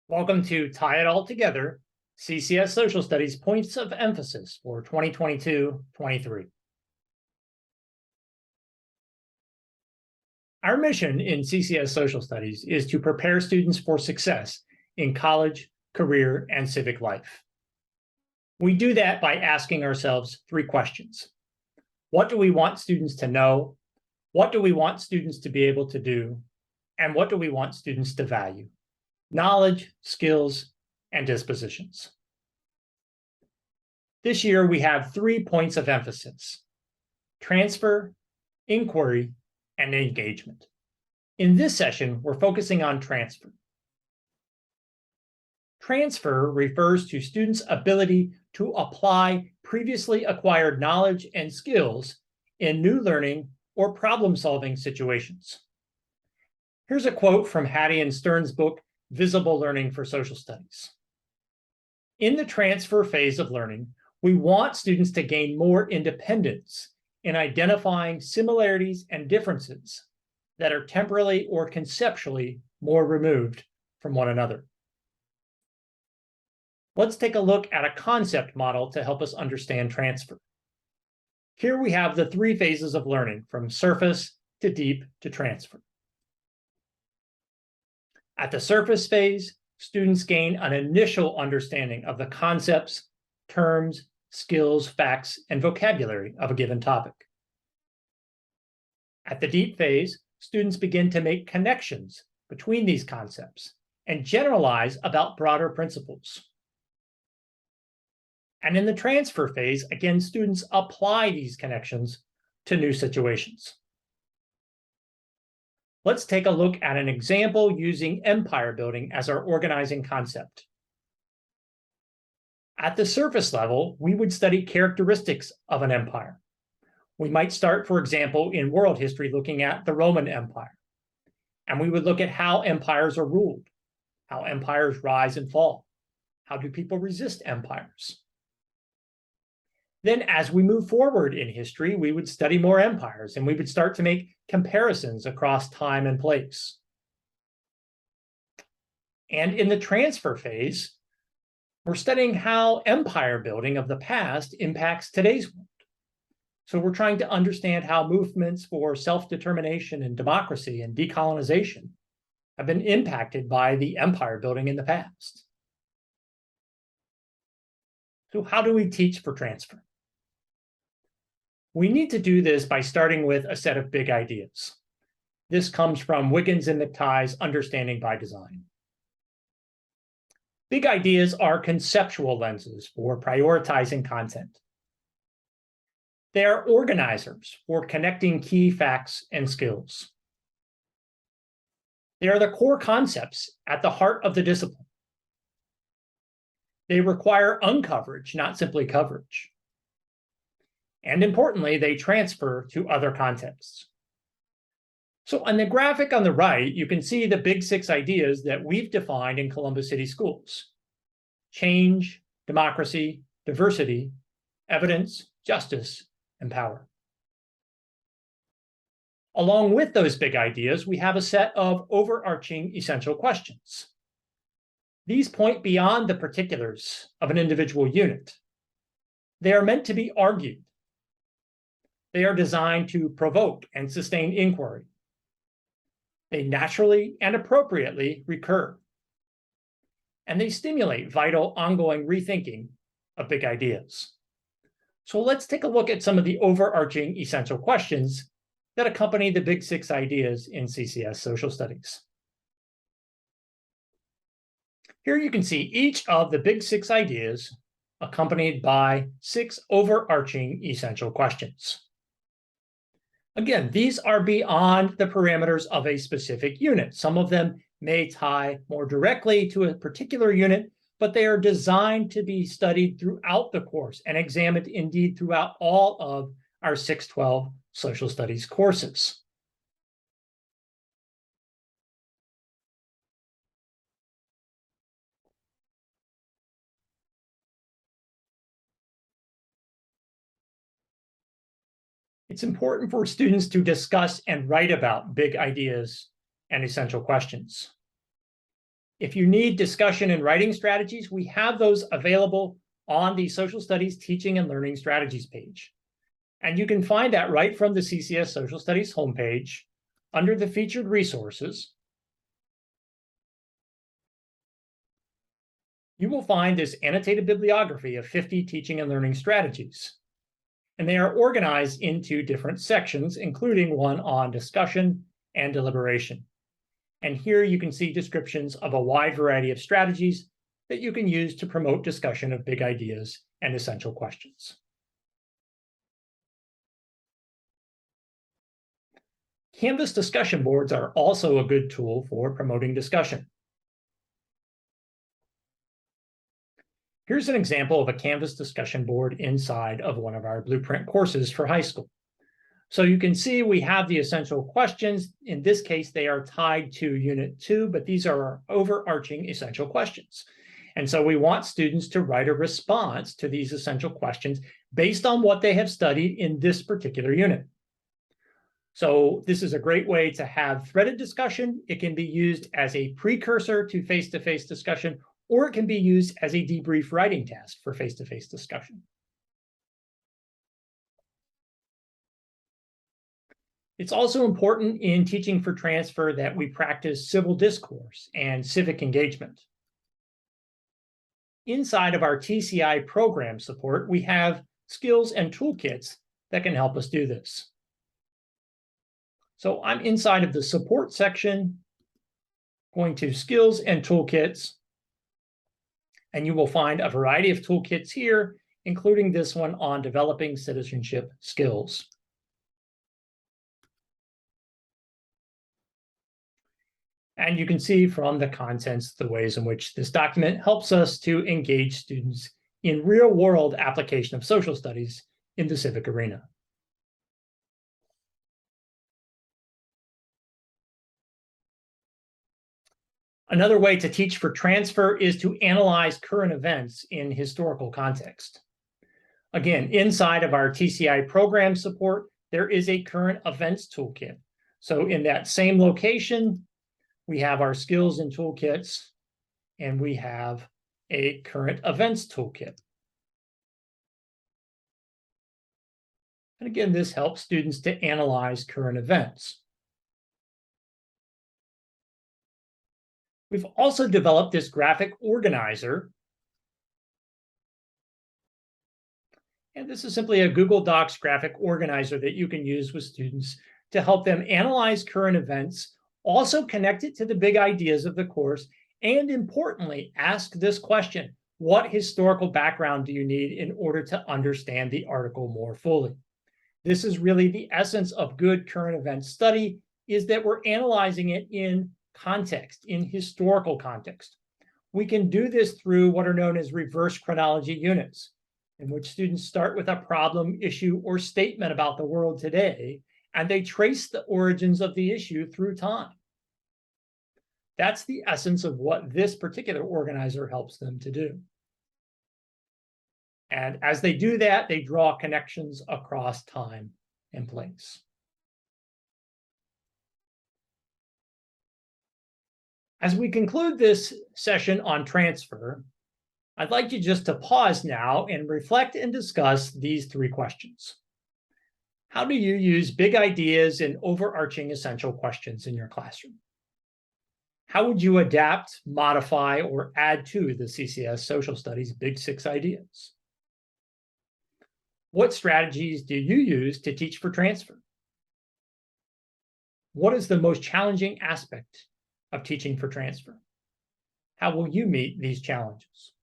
Welcome to Tie It All Together, CCS Social Studies Points of Emphasis for 2022-23. Our mission in CCS Social Studies is to prepare students for success in college, career, and civic life. We do that by asking ourselves three questions. What do we want students to know? What do we want students to be able to do? And what do we want students to value? Knowledge, skills, and dispositions. This year, we have 3 points of emphasis: transfer, inquiry, and engagement. In this session, we're focusing on transfer. Transfer refers to students' ability to apply previously acquired knowledge and skills in new learning or problem-solving situations. Here's a quote from Hattie and Stern's book, Visible Learning for Social Studies. In the transfer phase of learning, we want students to gain more independence in identifying similarities and differences that are temporally or conceptually more removed from one another. Let's take a look at a concept model to help us understand transfer. Here we have the 3 phases of learning, from surface to deep to transfer. At the surface phase, students gain an initial understanding of the concepts, terms, skills, facts, and vocabulary of a given topic. At the deep phase, students begin to make connections between these concepts and generalize about broader principles. And in the transfer phase, again, students apply these connections to new situations. Let's take a look at an example using empire building as our organizing concept. At the surface level, we would study characteristics of an empire. We might start, for example, in world history looking at the Roman Empire. And we would look at how empires are ruled, how empires rise and fall. How do people resist empires? Then as we move forward in history, we would study more empires and we would start to make comparisons across time and place. And in the transfer phase, we're studying how empire building of the past impacts today's world. So we're trying to understand how movements for self-determination and democracy and decolonization have been impacted by the empire building in the past. So how do we teach for transfer? We need to do this by starting with a set of big ideas. This comes from Wiggins and McTighe's Understanding by Design. Big ideas are conceptual lenses for prioritizing content. They are organizers for connecting key facts and skills. They are the core concepts at the heart of the discipline. They require uncoverage, not simply coverage. And importantly, they transfer to other contexts. So on the graphic on the right, you can see the big 6 ideas that we've defined in Columbus City Schools: change, democracy, diversity, evidence, justice, and power. Along with those big ideas, we have a set of overarching essential questions. These point beyond the particulars of an individual unit. They are meant to be argued. They are designed to provoke and sustain inquiry. They naturally and appropriately recur. And they stimulate vital, ongoing rethinking of big ideas. So let's take a look at some of the overarching essential questions that accompany the big 6 ideas in CCS Social Studies. Here you can see each of the big 6 ideas accompanied by 6 overarching essential questions. Again, these are beyond the parameters of a specific unit. Some of them may tie more directly to a particular unit, but they are designed to be studied throughout the course and examined indeed throughout all of our 612 social studies courses. It's important for students to discuss and write about big ideas and essential questions. If you need discussion and writing strategies, we have those available on the Social Studies Teaching and Learning Strategies page. And you can find that right from the CCS Social Studies homepage under the featured resources. You will find this annotated bibliography of 50 teaching and learning strategies. And they are organized into different sections, including one on discussion and deliberation. And here you can see descriptions of a wide variety of strategies that you can use to promote discussion of big ideas and essential questions. Canvas discussion boards are also a good tool for promoting discussion. Here's an example of a Canvas discussion board inside of one of our Blueprint courses for high school. So you can see we have the essential questions. In this case, they are tied to Unit 2, but these are our overarching essential questions. And so we want students to write a response to these essential questions based on what they have studied in this particular unit. So this is a great way to have threaded discussion. It can be used as a precursor to face-to-face discussion, or it can be used as a debrief writing task for face-to-face discussion. It's also important in teaching for transfer that we practice civil discourse and civic engagement. Inside of our TCI program support, we have skills and toolkits that can help us do this. So I'm inside of the support section, going to skills and toolkits, and you will find a variety of toolkits here, including this one on developing citizenship skills. And you can see from the contents the ways in which this document helps us to engage students in real-world application of social studies in the civic arena. Another way to teach for transfer is to analyze current events in historical context. Again, inside of our TCI program support, there is a current events toolkit. So in that same location, we have our skills and toolkits, and we have a current events toolkit. And again, this helps students to analyze current events. We've also developed this graphic organizer. And this is simply a Google Docs graphic organizer that you can use with students to help them analyze current events, also connect it to the big ideas of the course, and importantly, ask this question: what historical background do you need in order to understand the article more fully? This is really the essence of good current events study, is that we're analyzing it in context, in historical context. We can do this through what are known as reverse chronology units, in which students start with a problem, issue, or statement about the world today, and they trace the origins of the issue through time. That's the essence of what this particular organizer helps them to do. And as they do that, they draw connections across time and place. As we conclude this session on transfer, I'd like you just to pause now and reflect and discuss these three questions. How do you use big ideas and overarching essential questions in your classroom? How would you adapt, modify, or add to the CCS Social Studies Big Six ideas? What strategies do you use to teach for transfer? What is the most challenging aspect of teaching for transfer? How will you meet these challenges?